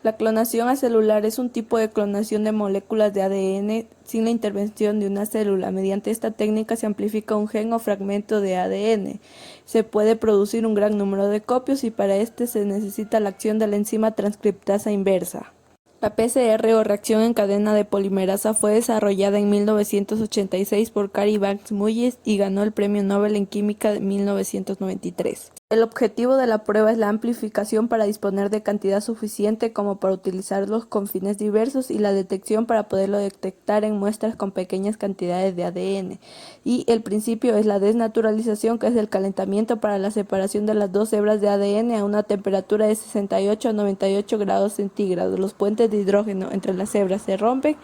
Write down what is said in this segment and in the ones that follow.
La clonación acelular es un tipo de clonación de moléculas de ADN sin la intervención de una célula. Mediante esta técnica se amplifica un gen o fragmento de ADN. Se puede producir un gran número de copias y para este se necesita la acción de la enzima transcriptasa inversa. La PCR o reacción en cadena de polimerasa fue desarrollada en 1986 por Carrie Banks Mullis y ganó el Premio Nobel en Química de 1993. El objetivo de la prueba es la amplificación para disponer de cantidad suficiente como para utilizarlos con fines diversos y la detección para poderlo detectar en muestras con pequeñas cantidades de ADN. Y el principio es la desnaturalización, que es el calentamiento para la separación de las dos hebras de ADN a una temperatura de 68 a 98 grados centígrados. Los puentes de hidrógeno entre las hebras se rompen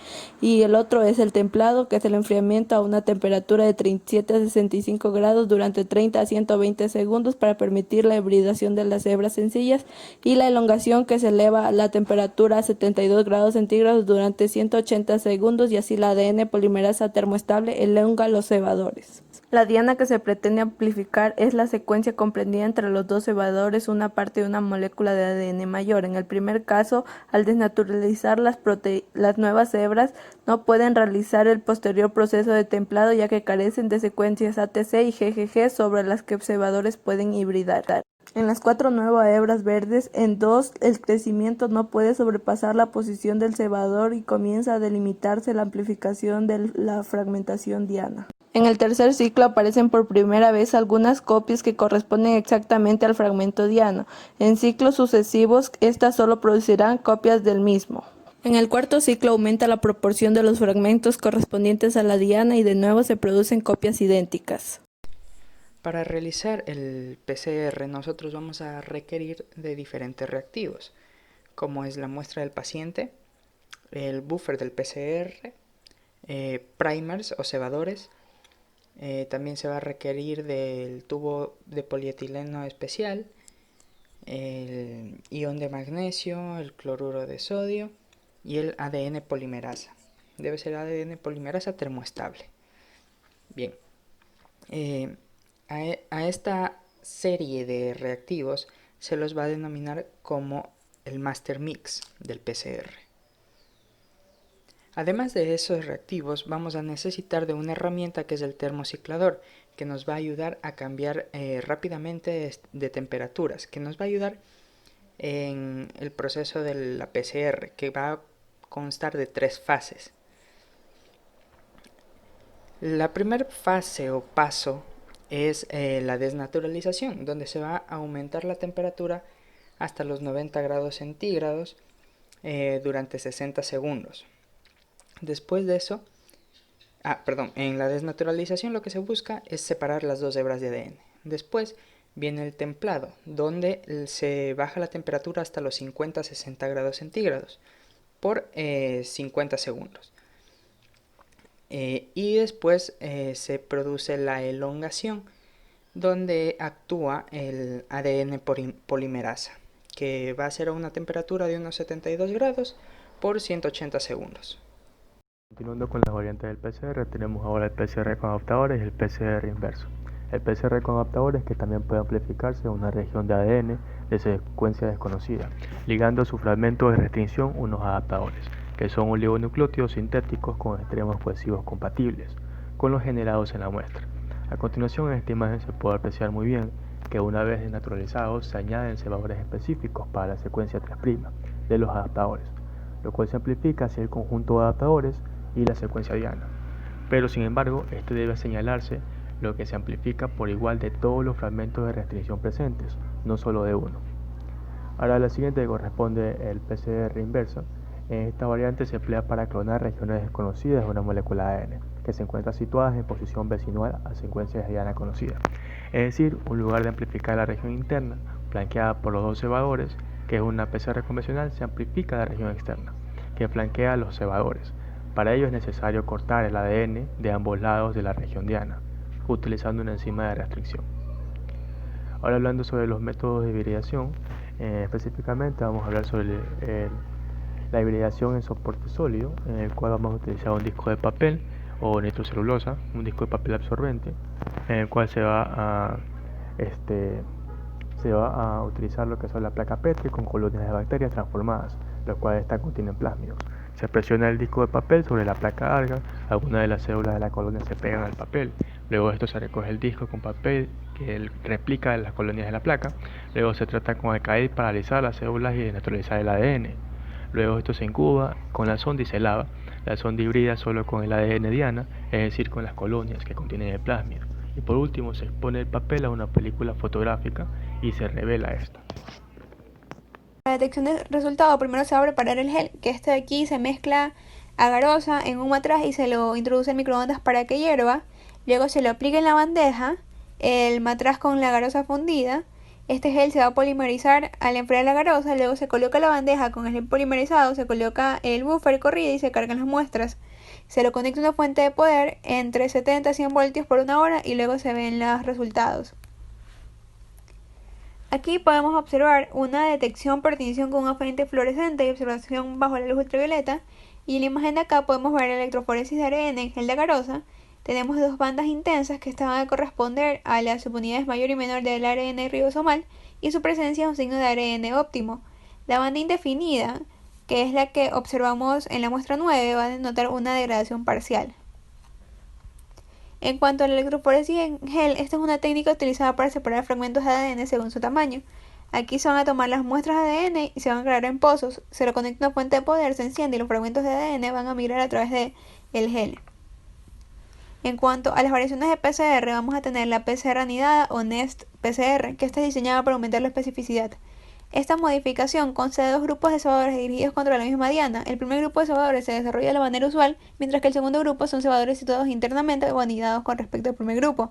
y el otro es el templado, que es el enfriamiento a una temperatura de 37 a 65 grados durante 30 a 120 segundos para permitir la hibridación de las hebras sencillas, y la elongación, que se eleva la temperatura a 72 grados centígrados durante 180 segundos y así la ADN polimerasa termoestable elonga los cebadores. La diana que se pretende amplificar es la secuencia comprendida entre los dos cebadores, una parte de una molécula de ADN mayor. En el primer caso, al desnaturalizar las nuevas hebras, no pueden realizar el posterior proceso de templado ya que carecen de secuencias ATC y GGG sobre las que cebadores pueden hibridar. En las 4 nuevas hebras verdes, en 2 el crecimiento no puede sobrepasar la posición del cebador y comienza a delimitarse la amplificación de la fragmentación diana. En el tercer ciclo aparecen por primera vez algunas copias que corresponden exactamente al fragmento diano. En ciclos sucesivos, estas solo producirán copias del mismo. En el cuarto ciclo aumenta la proporción de los fragmentos correspondientes a la diana y de nuevo se producen copias idénticas. Para realizar el PCR nosotros vamos a requerir de diferentes reactivos, como es la muestra del paciente, el buffer del PCR, primers o cebadores. También se va a requerir del tubo de polietileno especial, el ion de magnesio, el cloruro de sodio y el ADN polimerasa. Debe ser ADN polimerasa termoestable. Bien, a esta serie de reactivos se los va a denominar como el master mix del PCR. Además de esos reactivos, vamos a necesitar de una herramienta que es el termociclador, que nos va a ayudar a cambiar rápidamente de temperaturas, que nos va a ayudar en el proceso de la PCR, que va a constar de 3 fases. La primera fase o paso es la desnaturalización, donde se va a aumentar la temperatura hasta los 90 grados centígrados durante 60 segundos. Después de eso, en la desnaturalización lo que se busca es separar las dos hebras de ADN. Después viene el templado, donde se baja la temperatura hasta los 50-60 grados centígrados por 50 segundos. Y después se produce la elongación, donde actúa el ADN polimerasa, que va a ser a una temperatura de unos 72 grados por 180 segundos. Continuando con las variantes del PCR, tenemos ahora el PCR con adaptadores y el PCR inverso. El PCR con adaptadores, que también puede amplificarse a una región de ADN de secuencia desconocida, ligando a su fragmento de restricción unos adaptadores, que son oligonucleótidos sintéticos con extremos cohesivos compatibles con los generados en la muestra. A continuación, en esta imagen se puede apreciar muy bien que una vez desnaturalizados se añaden cebadores específicos para la secuencia 3' de los adaptadores, lo cual se amplifica hacia el conjunto de adaptadores y la secuencia diana. Pero sin embargo, esto debe señalarse lo que se amplifica por igual de todos los fragmentos de restricción presentes, no solo de uno. Ahora la siguiente corresponde el PCR inverso. En esta variante se emplea para clonar regiones desconocidas de una molécula de ADN, que se encuentran situadas en posición vecinal a secuencias de diana conocidas. Es decir, un lugar de amplificar la región interna, flanqueada por los dos cebadores, que es una PCR convencional, se amplifica la región externa, que flanquea los cebadores. Para ello es necesario cortar el ADN de ambos lados de la región diana, utilizando una enzima de restricción. Ahora hablando sobre los métodos de hibridación, específicamente vamos a hablar sobre la hibridación en soporte sólido, en el cual vamos a utilizar un disco de papel o nitrocelulosa, un disco de papel absorbente, en el cual se va a utilizar lo que son la placa Petri con colonias de bacterias transformadas, los cuales contienen plásmidos. Se presiona el disco de papel sobre la placa larga, algunas de las células de la colonia se pegan al papel, luego esto se recoge el disco con papel que replica las colonias de la placa, luego se trata con alcaid para alisar las células y desnaturalizar el ADN. Luego esto se incuba con la sonda y se lava. La sonda hibrida solo con el ADN diana, es decir, con las colonias que contienen el plásmido. Y por último se expone el papel a una película fotográfica y se revela esta. La detección de resultado, primero se va a preparar el gel, que este de aquí se mezcla agarosa en un matraz y se lo introduce en microondas para que hierva. Luego se lo aplica en la bandeja, el matraz con la agarosa fundida. Este gel se va a polimerizar al enfriar la agarosa, luego se coloca la bandeja con el gel polimerizado, se coloca el buffer corrido y se cargan las muestras. Se lo conecta a una fuente de poder entre 70 y 100 voltios por una hora y luego se ven los resultados. Aquí podemos observar una detección por tinción con un agente fluorescente y observación bajo la luz ultravioleta. Y en la imagen de acá podemos ver la electroforesis de ARN en gel de agarosa. Tenemos dos bandas intensas que estaban a corresponder a las subunidades mayor y menor del ARN ribosomal y su presencia es un signo de ARN óptimo. La banda indefinida, que es la que observamos en la muestra 9, va a denotar una degradación parcial. En cuanto a la electroforesis en gel, esta es una técnica utilizada para separar fragmentos de ADN según su tamaño. Aquí se van a tomar las muestras de ADN y se van a crear en pozos, se lo conecta a una fuente de poder, se enciende y los fragmentos de ADN van a migrar a través del gel. En cuanto a las variaciones de PCR, vamos a tener la PCR anidada o NEST PCR, que está diseñada para aumentar la especificidad. Esta modificación consta de dos grupos de cebadores dirigidos contra la misma diana. El primer grupo de cebadores se desarrolla de la manera usual, mientras que el segundo grupo son cebadores situados internamente o anidados con respecto al primer grupo.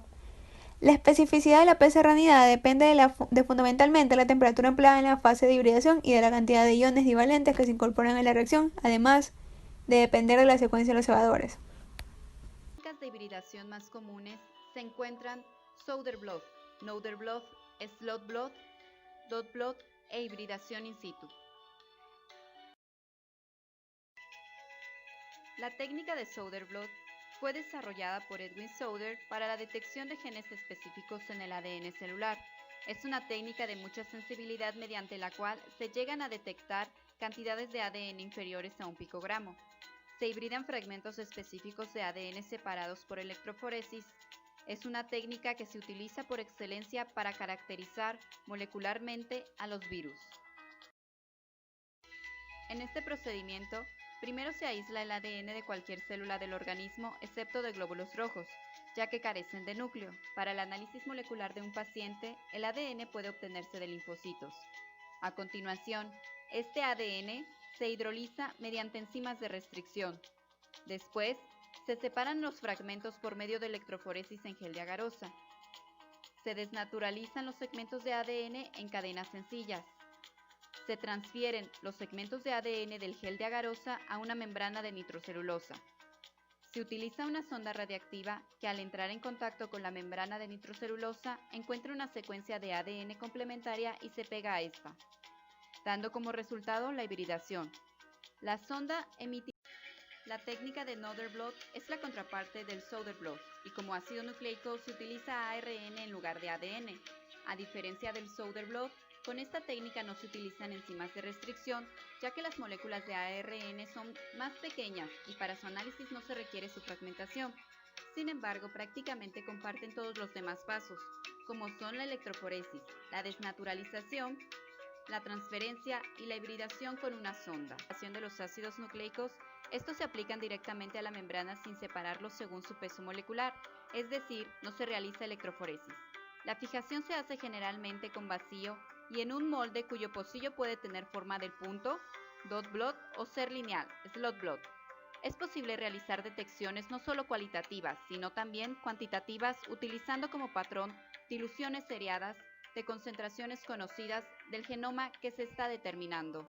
La especificidad de la PCR anidada depende de fundamentalmente la temperatura empleada en la fase de hibridación y de la cantidad de iones divalentes que se incorporan en la reacción, además de depender de la secuencia de los cebadores. Las técnicas de hibridación más comunes se encuentran Southern blot, Northern blot, slot blot, dot blot e hibridación in situ. La técnica de Southern blot fue desarrollada por Edwin Southern para la detección de genes específicos en el ADN celular. Es una técnica de mucha sensibilidad mediante la cual se llegan a detectar cantidades de ADN inferiores a un picogramo. Se hibridan fragmentos específicos de ADN separados por electroforesis. Es una técnica que se utiliza por excelencia para caracterizar molecularmente a los virus. En este procedimiento, primero se aísla el ADN de cualquier célula del organismo excepto de glóbulos rojos, ya que carecen de núcleo. Para el análisis molecular de un paciente, el ADN puede obtenerse de linfocitos. A continuación, este ADN se hidroliza mediante enzimas de restricción. Después, se separan los fragmentos por medio de electroforesis en gel de agarosa. Se desnaturalizan los segmentos de ADN en cadenas sencillas. Se transfieren los segmentos de ADN del gel de agarosa a una membrana de nitrocelulosa. Se utiliza una sonda radiactiva que al entrar en contacto con la membrana de nitrocelulosa encuentra una secuencia de ADN complementaria y se pega a esta, dando como resultado la hibridación. La sonda emite. La técnica de Northern blot es la contraparte del Southern blot y como ácido nucleico se utiliza ARN en lugar de ADN. A diferencia del Southern blot, con esta técnica no se utilizan enzimas de restricción, ya que las moléculas de ARN son más pequeñas y para su análisis no se requiere su fragmentación. Sin embargo, prácticamente comparten todos los demás pasos, como son la electroforesis, la desnaturalización, la transferencia y la hibridación con una sonda. La acción de los ácidos nucleicos, estos se aplican directamente a la membrana sin separarlos según su peso molecular, es decir, no se realiza electroforesis. La fijación se hace generalmente con vacío y en un molde cuyo pocillo puede tener forma de punto, dot blot o ser lineal, slot blot. Es posible realizar detecciones no solo cualitativas, sino también cuantitativas utilizando como patrón diluciones seriadas de concentraciones conocidas del genoma que se está determinando.